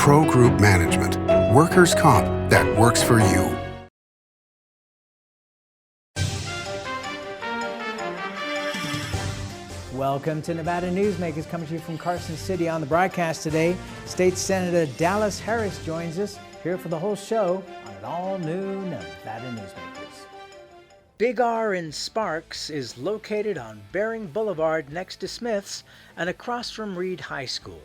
Pro Group Management, workers' comp that works for you. Welcome to Nevada Newsmakers, coming to you from Carson City. On the broadcast today, State Senator Dallas Harris joins us here for the whole show on an all-new Nevada Newsmakers. Big R in Sparks is located on Bering Boulevard next to Smith's and across from Reed High School.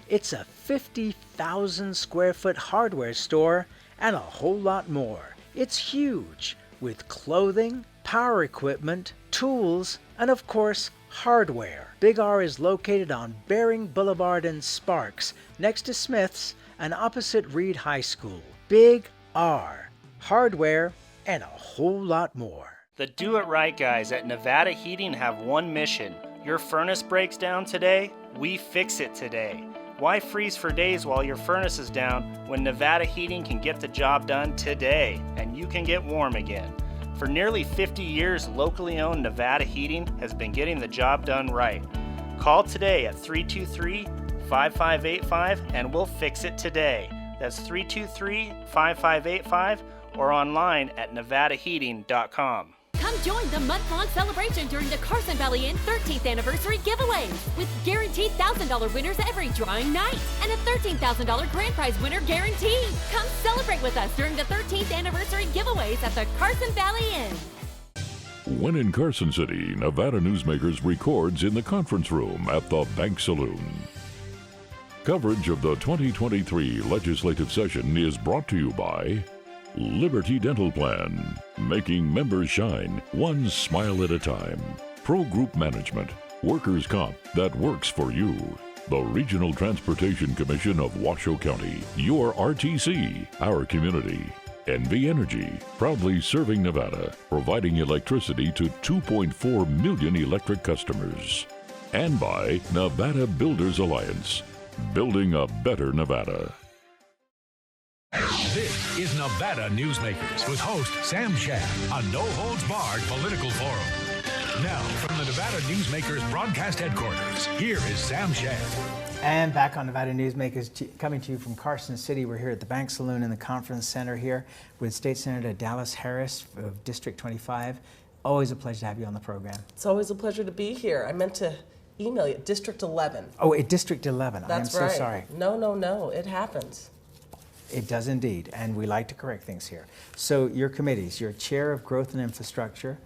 It's a 50,000 square foot hardware store and a whole lot more. It's huge, with clothing, power equipment, tools, and of course, hardware. Big R is located on Bering Boulevard in Sparks, next to Smith's and opposite Reed High School. Big R, hardware, and a whole lot more. The Do It Right guys at Nevada Heating have one mission. Your furnace breaks down today? We fix it today. Why freeze for days while your furnace is down when Nevada Heating can get the job done today and you can get warm again? For nearly 50 years, locally owned Nevada Heating has been getting the job done right. Call today at 323-5585 and we'll fix it today. That's 323-5585 or online at nevadaheating.com. Come join the month-long celebration during the Carson Valley Inn 13th Anniversary Giveaways with guaranteed $1,000 winners every drawing night and a $13,000 grand prize winner guaranteed. Come celebrate with us during the 13th Anniversary Giveaways at the Carson Valley Inn. When in Carson City, Nevada Newsmakers records in the conference room at the Bank Saloon. Coverage of the 2023 legislative session is brought to you by Liberty Dental Plan, making members shine one smile at a time. Pro Group Management, workers' comp that works for you. The Regional Transportation Commission of Washoe County, your RTC, our community. NV Energy, proudly serving Nevada, providing electricity to 2.4 million electric customers. And by Nevada Builders Alliance, building a better Nevada. This is Nevada Newsmakers with host Sam Shad, a no-holds-barred political forum. Now, from the Nevada Newsmakers broadcast headquarters, here is Sam Shad. And back on Nevada Newsmakers, coming to you from Carson City. We're here at the Bank Saloon in the Conference Center here with State Senator Dallas Harris of District 25. Always a pleasure to have you on the program. It's always a pleasure to be here. I meant to email you, District 11. Oh, at District 11. That's I am right. so sorry. No, it happens. It does indeed, and we like to correct things here. So your committees, you're Chair of Growth and Infrastructure,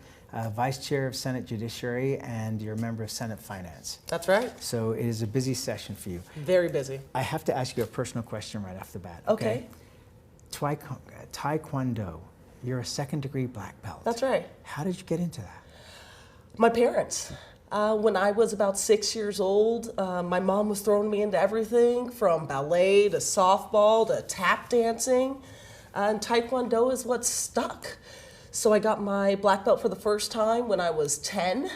Vice Chair of Senate Judiciary, and you're a member of Senate Finance. That's right. So it is a busy session for you. Very busy. I have to ask you a personal question right off the bat. Okay. Taekwondo, you're a second-degree black belt. That's right. How did you get into that? My parents. When I was about 6 years old, my mom was throwing me into everything from ballet to softball to tap dancing, and Taekwondo is what stuck. So I got my black belt for the first time when I was 10.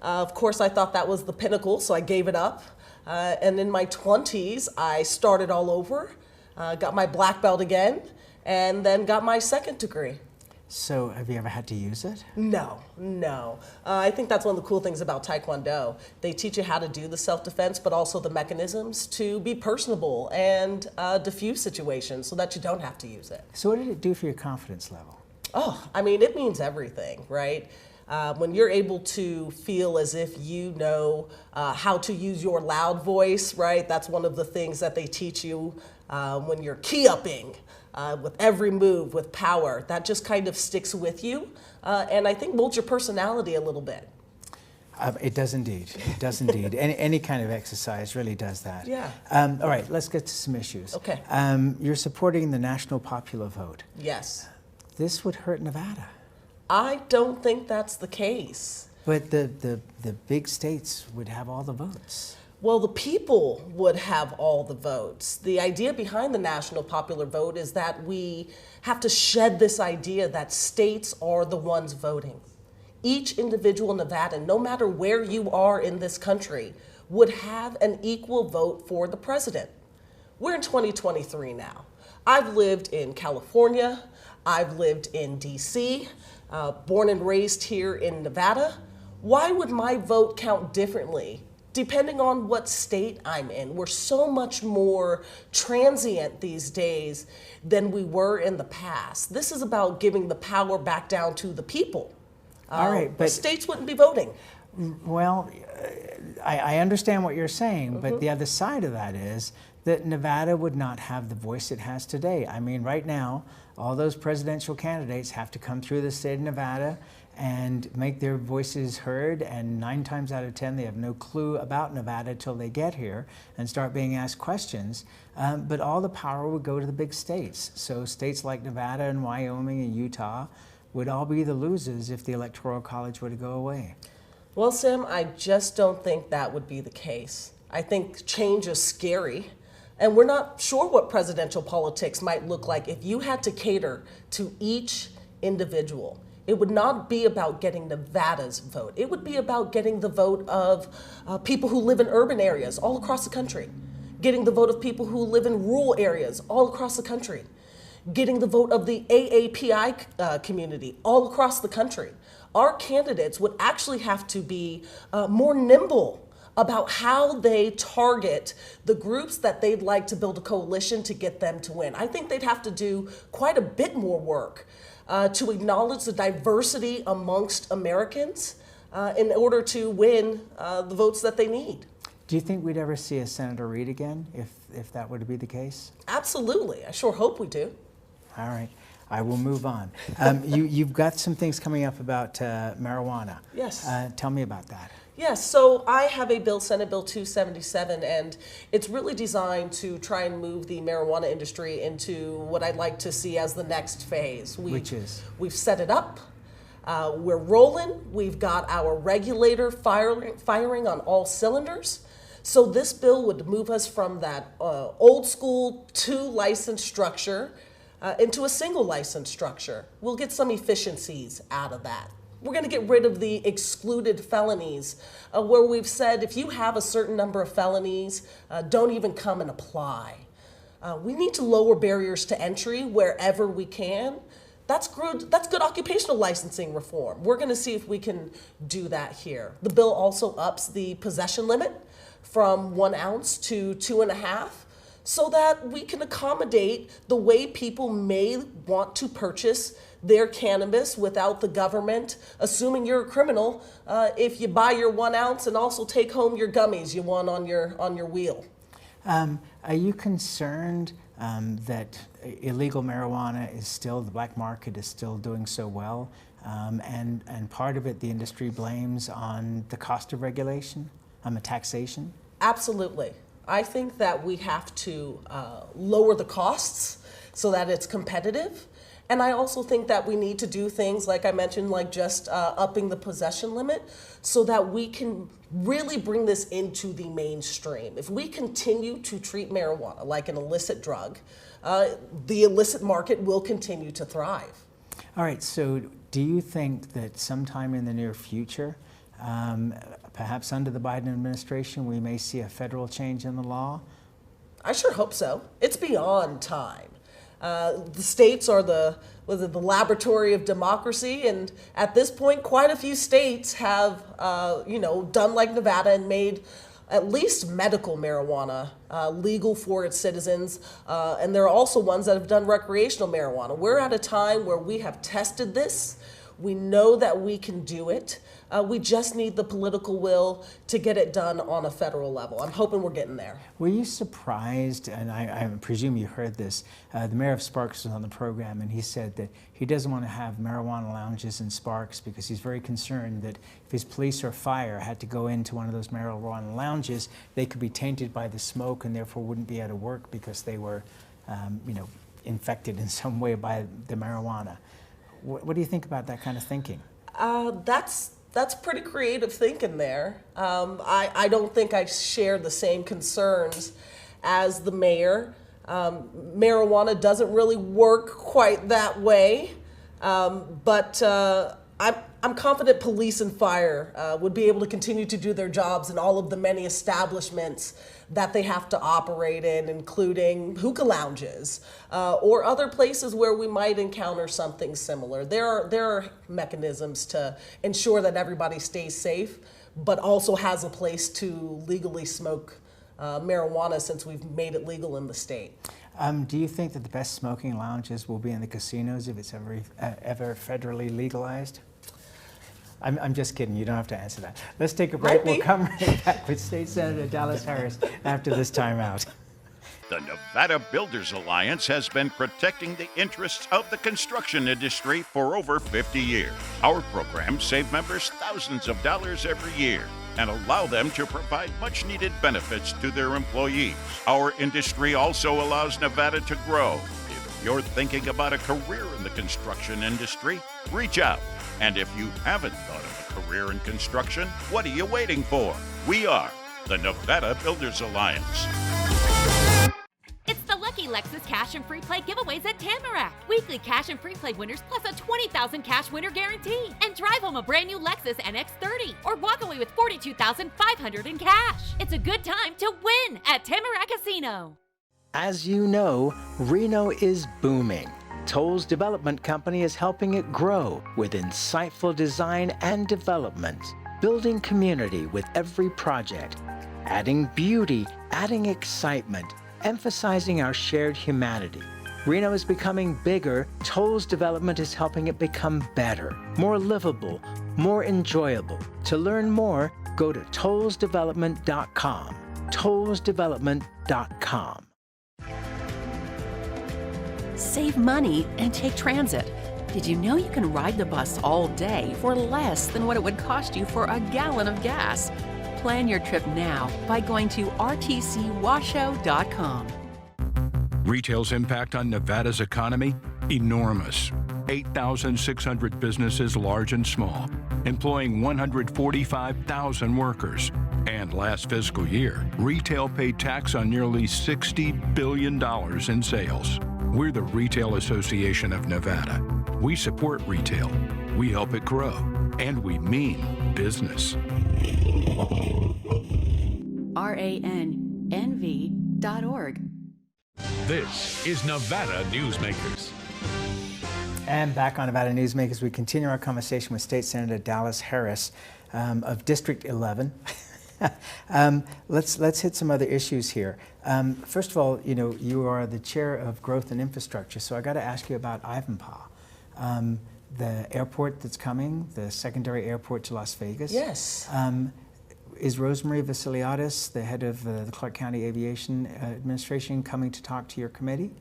Of course, I thought that was the pinnacle, so I gave it up. And in my 20s, I started all over, got my black belt again, and then got my second degree. So have you ever had to use it? No. I think that's one of the cool things about Taekwondo. They teach you how to do the self-defense, but also the mechanisms to be personable and diffuse situations so that you don't have to use it. So what did it do for your confidence level? Oh, I mean, it means everything, right? When you're able to feel as if you know how to use your loud voice, right? That's one of the things that they teach you when you're key-upping. With every move, with power, that just kind of sticks with you, and I think molds your personality a little bit. It does indeed. It does indeed. Any kind of exercise really does that. Yeah. All right, let's get to some issues. Okay. You're supporting the national popular vote. Yes. This would hurt Nevada. I don't think that's the case. But the big states would have all the votes. Well, the people would have all the votes. The idea behind the national popular vote is that we have to shed this idea that states are the ones voting. Each individual Nevadan, no matter where you are in this country, would have an equal vote for the president. We're in 2023 now. I've lived in California, I've lived in DC, born and raised here in Nevada. Why would my vote count differently depending on what state I'm in. We're so much more transient these days than we were in the past. This is about giving the power back down to the people. All right, but states wouldn't be voting. Well, I understand what you're saying, but the other side of that is that Nevada would not have the voice it has today. I mean, right now, all those presidential candidates have to come through the state of Nevada and make their voices heard, and 9 times out of 10 they have no clue about Nevada till they get here and start being asked questions. But all the power would go to the big states. So states like Nevada and Wyoming and Utah would all be the losers if the Electoral College were to go away. Well, Sam, I just don't think that would be the case. I think change is scary, and we're not sure what presidential politics might look like if you had to cater to each individual. It would not be about getting Nevada's vote. It would be about getting the vote of people who live in urban areas all across the country, getting the vote of people who live in rural areas all across the country, getting the vote of the AAPI community all across the country. Our candidates would actually have to be more nimble about how they target the groups that they'd like to build a coalition to get them to win. I think they'd have to do quite a bit more work to acknowledge the diversity amongst Americans in order to win the votes that they need. Do you think we'd ever see a Senator Reid again if that were to be the case? Absolutely. I sure hope we do. All right. I will move on. You've got some things coming up about marijuana. Yes. Tell me about that. Yes, so I have a bill, Senate Bill 277, and it's really designed to try and move the marijuana industry into what I'd like to see as the next phase. Which is? We've set it up. We're rolling. We've got our regulator firing on all cylinders. So this bill would move us from that old school 2-license structure into a single license structure. We'll get some efficiencies out of that. We're going to get rid of the excluded felonies, where we've said if you have a certain number of felonies, don't even come and apply. We need to lower barriers to entry wherever we can. That's good occupational licensing reform. We're going to see if we can do that here. The bill also ups the possession limit from 1 ounce to 2.5, so that we can accommodate the way people may want to purchase their cannabis without the government assuming you're a criminal if you buy your 1 ounce and also take home your gummies you want on your wheel. Are you concerned that illegal marijuana is still, the black market is still doing so well, and part of it the industry blames on the cost of regulation, on the taxation? Absolutely. I think that we have to lower the costs so that it's competitive. And I also think that we need to do things like I mentioned, like just upping the possession limit so that we can really bring this into the mainstream. If we continue to treat marijuana like an illicit drug, the illicit market will continue to thrive. All right, so do you think that sometime in the near future, perhaps under the Biden administration, we may see a federal change in the law? I sure hope so. It's beyond time. The states are the laboratory of democracy, and at this point, quite a few states have, done like Nevada and made at least medical marijuana legal for its citizens, and there are also ones that have done recreational marijuana. We're at a time where we have tested this. We know that we can do it. We just need the political will to get it done on a federal level. I'm hoping we're getting there. Were you surprised, and I presume you heard this, the mayor of Sparks was on the program and he said that he doesn't want to have marijuana lounges in Sparks because he's very concerned that if his police or fire had to go into one of those marijuana lounges, they could be tainted by the smoke and therefore wouldn't be able to work because they were, infected in some way by the marijuana. What do you think about that kind of thinking? That's pretty creative thinking there. I don't think I share the same concerns as the mayor. Marijuana doesn't really work quite that way, but I'm confident police and fire would be able to continue to do their jobs in all of the many establishments that they have to operate in, including hookah lounges or other places where we might encounter something similar. There are mechanisms to ensure that everybody stays safe, but also has a place to legally smoke marijuana since we've made it legal in the state. Do you think that the best smoking lounges will be in the casinos if it's ever federally legalized? I'm just kidding. You don't have to answer that. Let's take a break. We'll come right back with State Senator Dallas Harris after this timeout. The Nevada Builders Alliance has been protecting the interests of the construction industry for over 50 years. Our programs save members thousands of dollars every year and allow them to provide much-needed benefits to their employees. Our industry also allows Nevada to grow. If you're thinking about a career in the construction industry, reach out. And if you haven't thought of a career in construction, what are you waiting for? We are the Nevada Builders Alliance. It's the Lucky Lexus Cash and Free Play giveaways at Tamarack. Weekly cash and free play winners plus a $20,000 cash winner guarantee. And drive home a brand new Lexus NX30 or walk away with $42,500 in cash. It's a good time to win at Tamarack Casino. As you know, Reno is booming. Toll's development company is helping it grow with insightful design and development, building community with every project, adding beauty, adding excitement, emphasizing our shared humanity. Reno is becoming bigger. Toll's development is helping it become better, more livable, more enjoyable. To learn more, go to tollsdevelopment.com. tollsdevelopment.com. Save money and take transit. Did you know you can ride the bus all day for less than what it would cost you for a gallon of gas? Plan your trip now by going to rtcwashoe.com. Retail's impact on Nevada's economy? Enormous. 8,600 businesses, large and small, employing 145,000 workers. And last fiscal year, retail paid tax on nearly $60 billion in sales. We're the Retail Association of Nevada. We support retail, we help it grow, and we mean business. RANNV.org. This is Nevada Newsmakers. And back on Nevada Newsmakers, we continue our conversation with State Senator Dallas Harris of District 11. Let's hit some other issues here. First of all, you know, you are the chair of Growth and Infrastructure, so I got to ask you about Ivanpah, the airport that's coming, the secondary airport to Las Vegas. Yes. Is Rosemary Vasiliadis, the head of the Clark County Aviation Administration, coming to talk to your committee?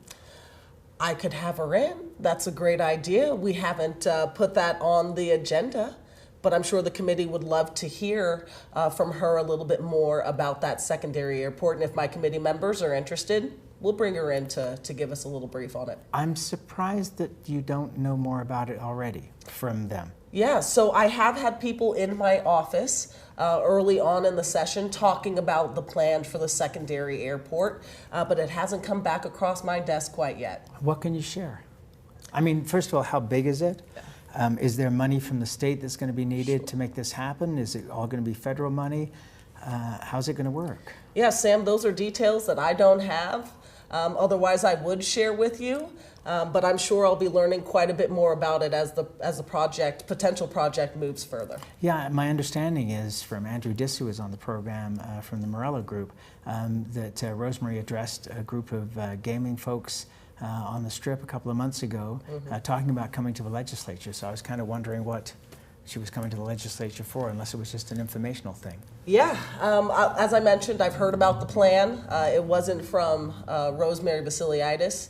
I could have her in. That's a great idea. We haven't put that on the agenda, but I'm sure the committee would love to hear from her a little bit more about that secondary airport. And if my committee members are interested, we'll bring her in to give us a little brief on it. I'm surprised that you don't know more about it already from them. Yeah, so I have had people in my office early on in the session talking about the plan for the secondary airport, but it hasn't come back across my desk quite yet. What can you share? I mean, first of all, how big is it? Is there money from the state that's going to be needed to make this happen? Is it all going to be federal money? How's it going to work? Yeah, Sam, those are details that I don't have. Otherwise, I would share with you, but I'm sure I'll be learning quite a bit more about it as the potential project moves further. Yeah, my understanding is from Andrew Diss, who was on the program from the Morello Group, that Rosemary addressed a group of gaming folks on the Strip a couple of months ago, talking about coming to the legislature. So I was kind of wondering what she was coming to the legislature for, unless it was just an informational thing. Yeah, as I mentioned, I've heard about the plan. It wasn't from Rosemary Vasiliadis,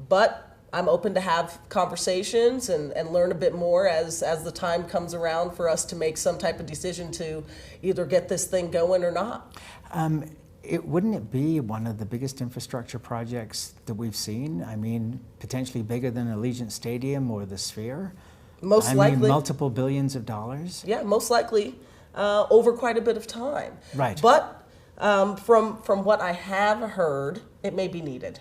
but I'm open to have conversations and learn a bit more as the time comes around for us to make some type of decision to either get this thing going or not. Wouldn't it be one of the biggest infrastructure projects that we've seen? I mean, potentially bigger than Allegiant Stadium or the Sphere? Most likely. I mean, multiple billions of dollars? Yeah, most likely over quite a bit of time. Right. But from what I have heard, it may be needed.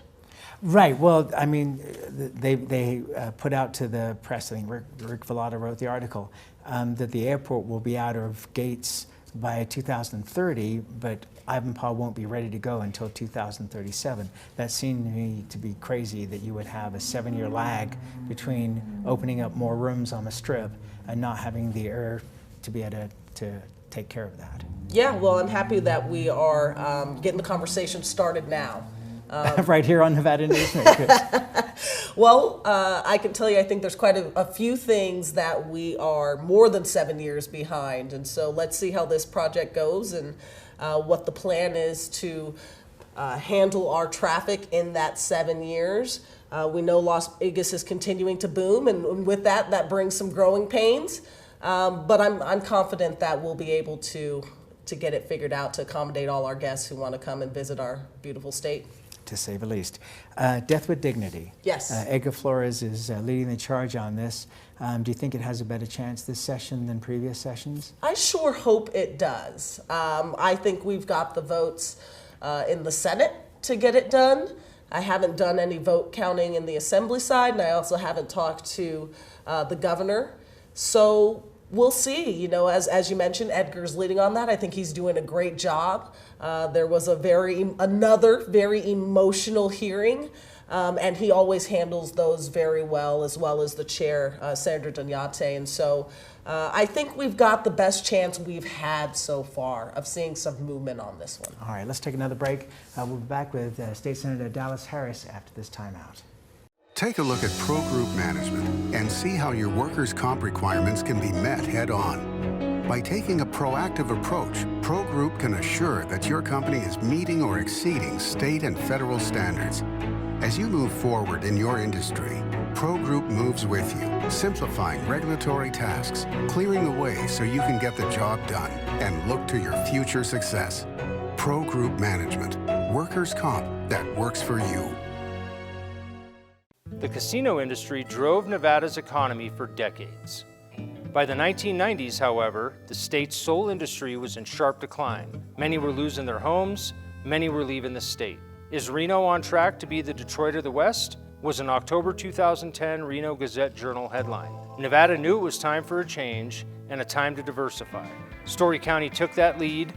Right. Well, I mean, they put out to the press, I think Rick Vallada wrote the article, that the airport will be out of gates by 2030, but Ivanpah won't be ready to go until 2037. That seemed to me to be crazy that you would have a 7-year lag between opening up more rooms on the Strip and not having the air to be able to take care of that? Yeah, well, I'm happy that we are getting the conversation started now. Right here on Nevada Newsmakers. Well, I can tell you, I think there's quite a few things that we are more than 7 years behind. And so let's see how this project goes and what the plan is to handle our traffic in that 7 years. We know Las Vegas is continuing to boom, and with that brings some growing pains. But I'm confident that we'll be able to get it figured out to accommodate all our guests who want to come and visit our beautiful state. To say the least. Death with Dignity. Yes. Edgar Flores is leading the charge on this. Do you think it has a better chance this session than previous sessions? I sure hope it does. I think we've got the votes in the Senate to get it done. I haven't done any vote counting in the Assembly side, and I also haven't talked to the governor. So we'll see. You know, as you mentioned, Edgar's leading on that. I think he's doing a great job. There was another very emotional hearing, and he always handles those very well as the chair, Senator Dunyate. And so I think we've got the best chance we've had so far of seeing some movement on this one. All right, let's take another break. We'll be back with State Senator Dallas Harris after this timeout. Take a look at Pro Group Management and see how your workers' comp requirements can be met head-on. By taking a proactive approach, Pro Group can assure that your company is meeting or exceeding state and federal standards. As you move forward in your industry, Pro Group moves with you, simplifying regulatory tasks, clearing the way so you can get the job done and look to your future success. Pro Group Management, workers' comp that works for you. The casino industry drove Nevada's economy for decades. By the 1990s, however, the state's sole industry was in sharp decline. Many were losing their homes, many were leaving the state. Is Reno on track to be the Detroit of the West? Was an October 2010 Reno Gazette-Journal headline. Nevada knew it was time for a change and a time to diversify. Story County took that lead,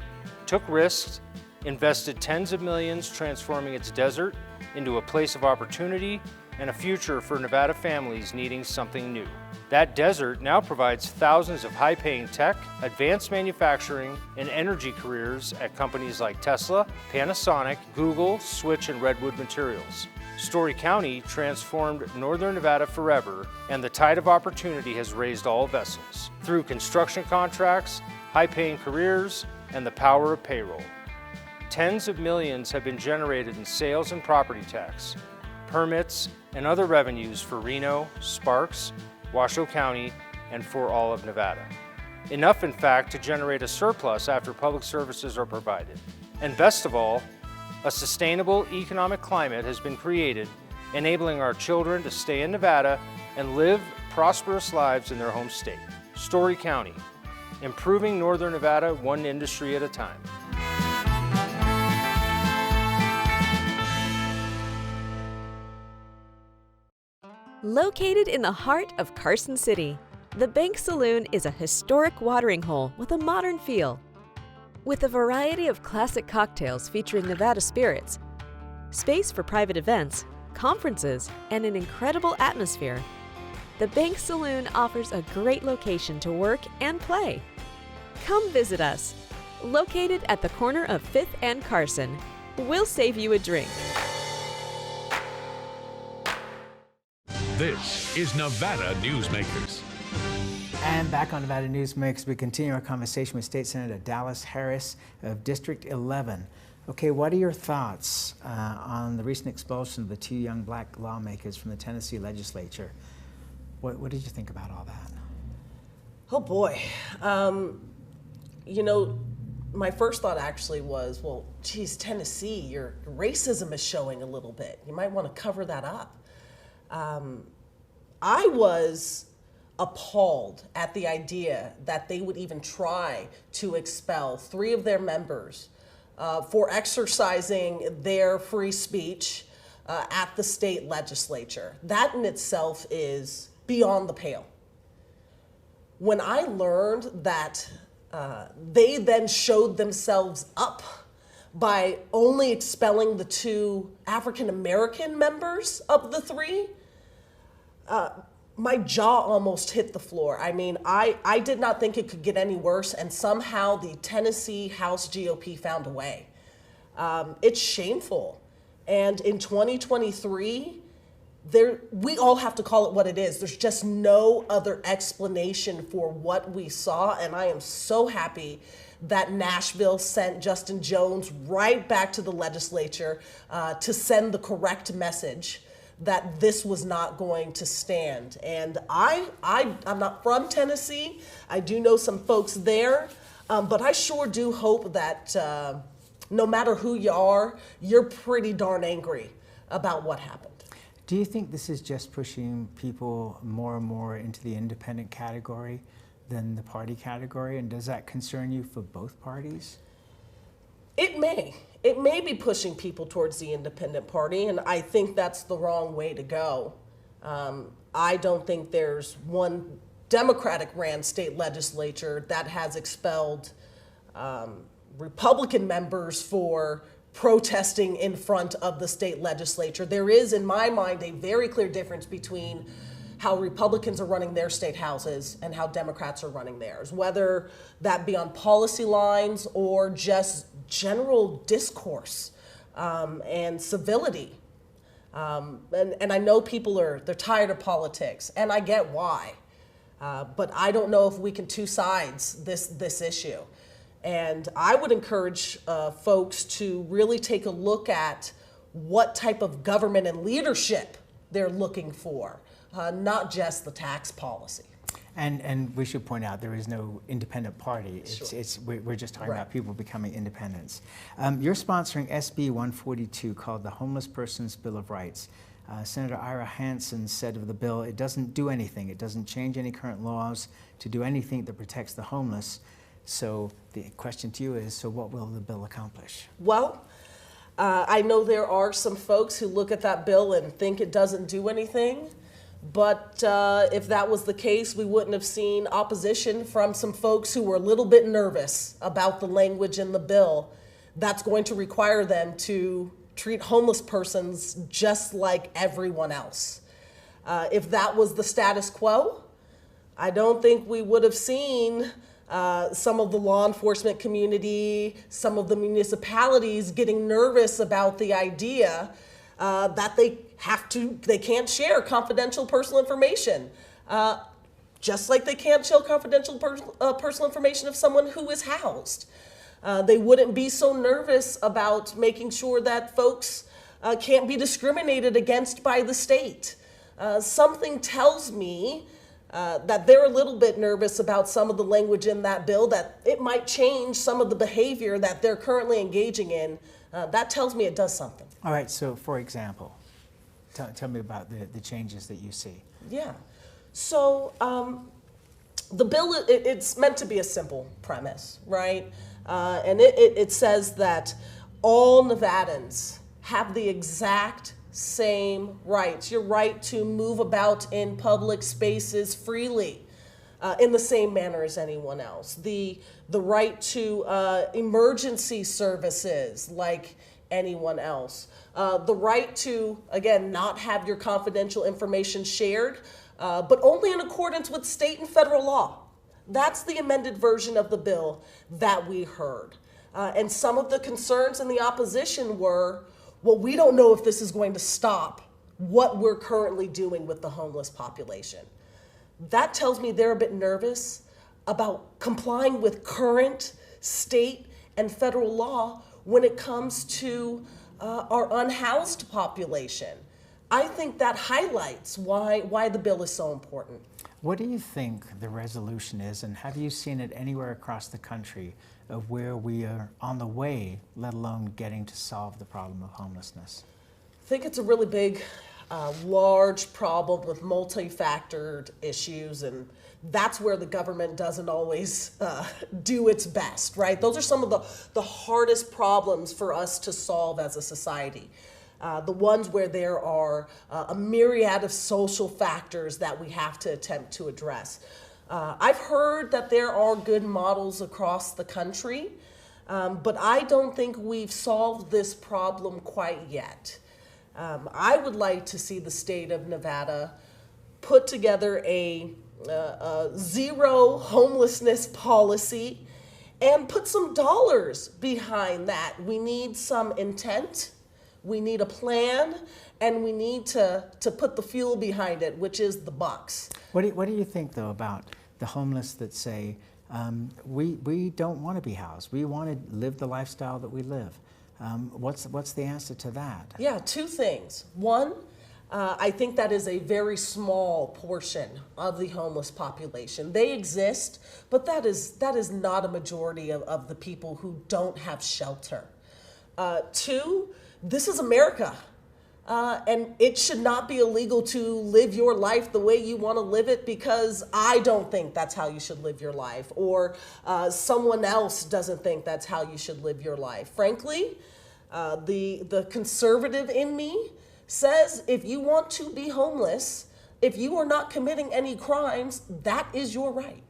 took risks, invested tens of millions transforming its desert into a place of opportunity and a future for Nevada families needing something new. That desert now provides thousands of high-paying tech, advanced manufacturing, and energy careers at companies like Tesla, Panasonic, Google, Switch, and Redwood Materials. Story County transformed Northern Nevada forever, and the tide of opportunity has raised all vessels through construction contracts, high-paying careers, and the power of payroll. Tens of millions have been generated in sales and property tax, permits, and other revenues for Reno, Sparks, Washoe County, and for all of Nevada. Enough, in fact, to generate a surplus after public services are provided. And best of all, a sustainable economic climate has been created, enabling our children to stay in Nevada and live prosperous lives in their home state. Story County, improving Northern Nevada one industry at a time. Located in the heart of Carson City, the Bank Saloon is a historic watering hole with a modern feel. With a variety of classic cocktails featuring Nevada spirits, space for private events, conferences, and an incredible atmosphere, the Bank Saloon offers a great location to work and play. Come visit us. Located at the corner of 5th and Carson, we'll save you a drink. This is Nevada Newsmakers. And back on Nevada Newsmakers, we continue our conversation with State Senator Dallas Harris of District 11. Okay, what are your thoughts on the recent expulsion of the two young black lawmakers from the Tennessee legislature? What did you think about all that? Oh boy. You know, my first thought actually was, well, geez, Tennessee, your racism is showing a little bit. You might want to cover that up. I was appalled at the idea that they would even try to expel 3 of their members for exercising their free speech at the state legislature. That in itself is beyond the pale. When I learned that they then showed themselves up by only expelling the 2 African American members of the 3, my jaw almost hit the floor. I mean, I did not think it could get any worse, and somehow the Tennessee House GOP found a way. It's shameful. And in 2023, we all have to call it what it is. There's just no other explanation for what we saw, and I am so happy that Nashville sent Justin Jones right back to the legislature to send the correct message that this was not going to stand. And I'm not from Tennessee. I do know some folks there, but I sure do hope that no matter who you are, you're pretty darn angry about what happened. Do you think this is just pushing people more and more into the independent category than the party category? And does that concern you for both parties? It may. It may be pushing people towards the independent party, and I think that's the wrong way to go. I don't think there's one Democratic-ran state legislature that has expelled Republican members for protesting in front of the state legislature. There is, in my mind, a very clear difference between how Republicans are running their state houses and how Democrats are running theirs, whether that be on policy lines or just general discourse and civility. And I know people they're tired of politics, and I get why. But I don't know if we can two sides this issue. And I would encourage folks to really take a look at what type of government and leadership they're looking for, not just the tax policy. And we should point out there is no independent party. Sure. We're just talking Right. about people becoming independents. You're sponsoring SB 142 called the Homeless Person's Bill of Rights. Senator Ira Hansen said of the bill, it doesn't do anything. It doesn't change any current laws to do anything that protects the homeless. So the question to you is, so what will the bill accomplish? Well, I know there are some folks who look at that bill and think it doesn't do anything. But if that was the case, we wouldn't have seen opposition from some folks who were a little bit nervous about the language in the bill that's going to require them to treat homeless persons just like everyone else. If that was the status quo, I don't think we would have seen some of the law enforcement community, some of the municipalities getting nervous about the idea that they can't share confidential personal information, just like they can't share confidential personal information of someone who is housed. They wouldn't be so nervous about making sure that folks can't be discriminated against by the state. Something tells me that they're a little bit nervous about some of the language in that bill, that it might change some of the behavior that they're currently engaging in. That tells me it does something. All right, so for example, tell me about the changes that you see. Yeah. So the bill, it's meant to be a simple premise, right? And it says that all Nevadans have the exact same rights. Your right to move about in public spaces freely in the same manner as anyone else. The right to emergency services like anyone else. The right to, again, not have your confidential information shared, but only in accordance with state and federal law. That's the amended version of the bill that we heard. And some of the concerns in the opposition were, well, we don't know if this is going to stop what we're currently doing with the homeless population. That tells me they're a bit nervous about complying with current state and federal law when it comes to our unhoused population. I think that highlights why the bill is so important. What do you think the resolution is, and have you seen it anywhere across the country of where we are on the way, let alone getting to solve the problem of homelessness? I think it's a really big, large problem with multi-factored issues, and that's where the government doesn't always do its best, right? Those are some of the hardest problems for us to solve as a society. The ones where there are a myriad of social factors that we have to attempt to address. I've heard that there are good models across the country, but I don't think we've solved this problem quite yet. I would like to see the state of Nevada put together a zero homelessness policy and put some dollars behind that. We need some intent, we need a plan, and we need to put the fuel behind it, which is the bucks. What do you think, though, about the homeless that say, we don't want to be housed, we want to live the lifestyle that we live? What's the answer to that? Yeah, two things. One, I think that is a very small portion of the homeless population. They exist, but that is not a majority of the people who don't have shelter. Two, this is America. And it should not be illegal to live your life the way you want to live it, because I don't think that's how you should live your life, or someone else doesn't think that's how you should live your life. Frankly, the conservative in me says if you want to be homeless, if you are not committing any crimes, that is your right.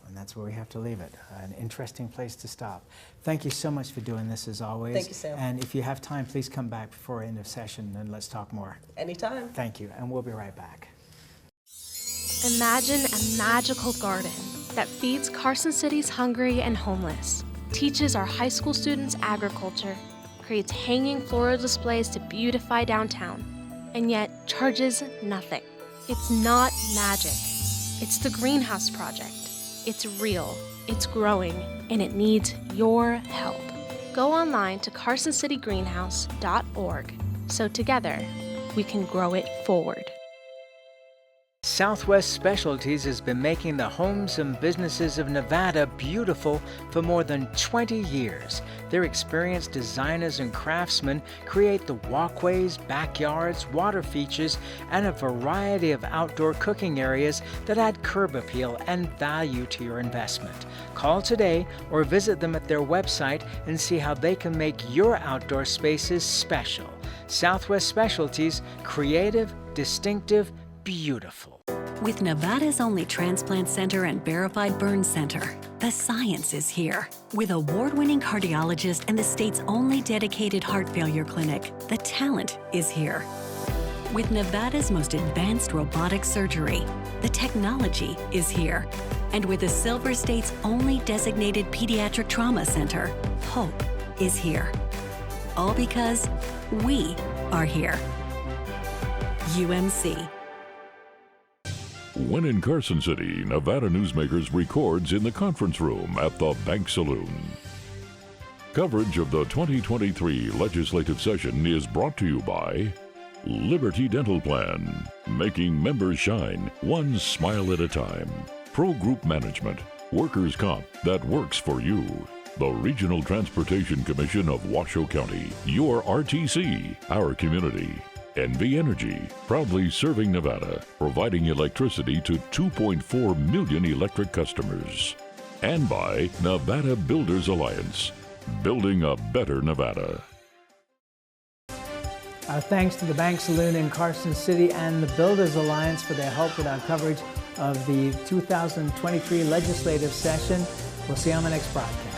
And that's where we have to leave it. An interesting place to stop. Thank you so much for doing this, as always. Thank you, Sam. And if you have time, please come back before end of session and let's talk more. Anytime. Thank you, and we'll be right back. Imagine a magical garden that feeds Carson City's hungry and homeless, teaches our high school students agriculture, creates hanging floral displays to beautify downtown, and yet charges nothing. It's not magic. It's the Greenhouse Project. It's real, it's growing, and it needs your help. Go online to carsоncitygreenhouse.org so together we can grow it forward. Southwest Specialties has been making the homes and businesses of Nevada beautiful for more than 20 years. Their experienced designers and craftsmen create the walkways, backyards, water features, and a variety of outdoor cooking areas that add curb appeal and value to your investment. Call today or visit them at their website and see how they can make your outdoor spaces special. Southwest Specialties, creative, distinctive, beautiful. With Nevada's only transplant center and verified burn center, the science is here. With award-winning cardiologist and the state's only dedicated heart failure clinic, the talent is here. With Nevada's most advanced robotic surgery, the technology is here. And with the Silver State's only designated pediatric trauma center, hope is here. All because we are here. UMC. When in Carson City, Nevada Newsmakers records in the conference room at the Bank Saloon. Coverage of the 2023 legislative session is brought to you by Liberty Dental Plan, making members shine one smile at a time. Pro Group Management, workers' comp that works for you. The Regional Transportation Commission of Washoe County, your RTC, our community. NV Energy, proudly serving Nevada, providing electricity to 2.4 million electric customers. And by Nevada Builders Alliance, building a better Nevada. Our thanks to the Bank Saloon in Carson City and the Builders Alliance for their help with our coverage of the 2023 legislative session. We'll see you on the next broadcast.